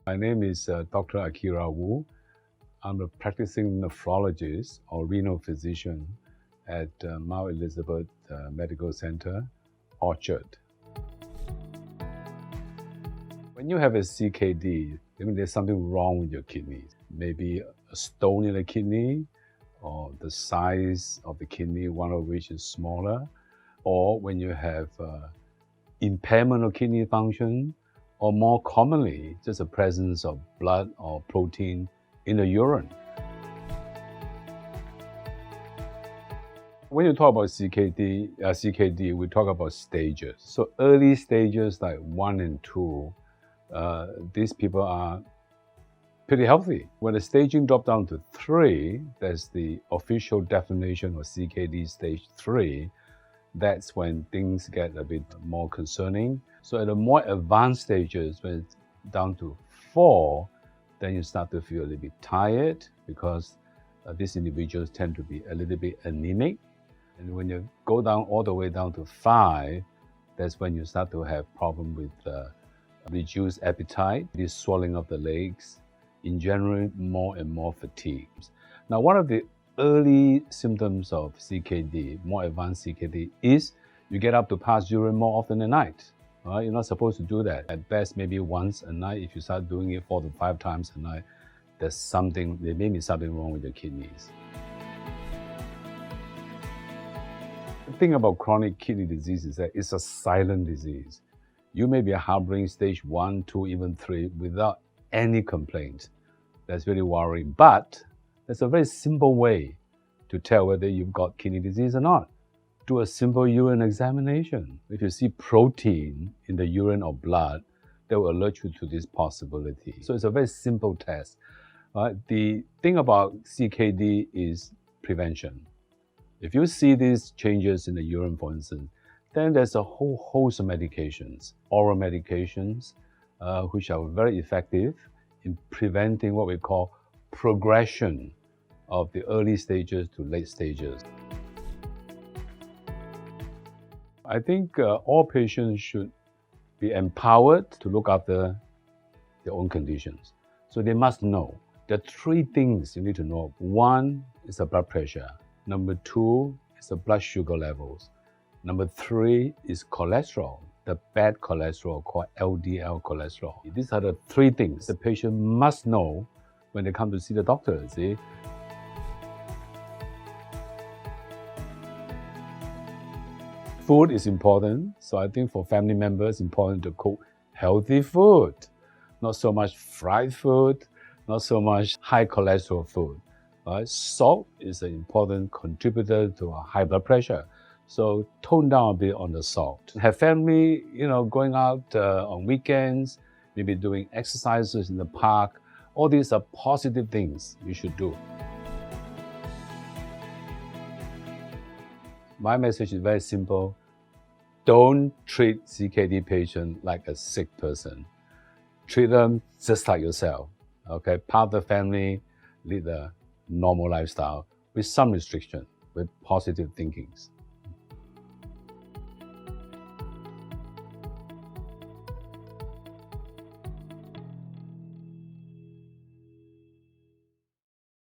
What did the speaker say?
My name is Dr. Akira Wu. I'm a practicing nephrologist or renal physician at Mount Elizabeth Medical Center, Orchard. When you have a CKD, I mean, there's something wrong with your kidneys. Maybe a stone in the kidney, or the size of the kidney, one of which is smaller, or when you have impairment of kidney function, or more commonly, just the presence of blood or protein in the urine. When you talk about CKD, we talk about stages. So early stages like 1 and 2, these people are pretty healthy. When the staging drops down to 3, that's the official definition of CKD stage 3, that's when things get a bit more concerning. So at the more advanced stages, when it's down to 4, then you start to feel a little bit tired because these individuals tend to be a little bit anemic. And when you go down all the way down to 5, that's when you start to have problem with reduced appetite, this swelling of the legs, in general, more and more fatigue. Now, one of the early symptoms of CKD, more advanced CKD, is you get up to pass urine more often at night. You're not supposed to do that. At best, maybe once a night. If you start doing it 4 to 5 times a night, there may be something wrong with your kidneys. The thing about chronic kidney disease is that it's a silent disease. You may be harboring stage 1, 2, even 3 without any complaint. That's really worrying. But there's a very simple way to tell whether you've got kidney disease or not. Do a simple urine examination. If you see protein in the urine or blood, that will alert you to this possibility. So it's a very simple test. The thing about CKD is prevention. If you see these changes in the urine, for instance, then there's a whole host of medications, oral medications, which are very effective in preventing what we call progression of the early stages to late stages. I think all patients should be empowered to look after their own conditions. So they must know. There are 3 things you need to know. 1 is the blood pressure. Number 2 is the blood sugar levels. Number 3 is cholesterol, the bad cholesterol called LDL cholesterol. These are the 3 things the patient must know when they come to see the doctor. See? Food is important, so I think for family members, it's important to cook healthy food. Not so much fried food, not so much high cholesterol food. Salt is an important contributor to a high blood pressure. So tone down a bit on the salt. Have family, going out on weekends, maybe doing exercises in the park. All these are positive things you should do. My message is very simple. Don't treat CKD patient like a sick person. Treat them just like yourself. Okay, part of the family, lead a normal lifestyle with some restriction, with positive thinkings.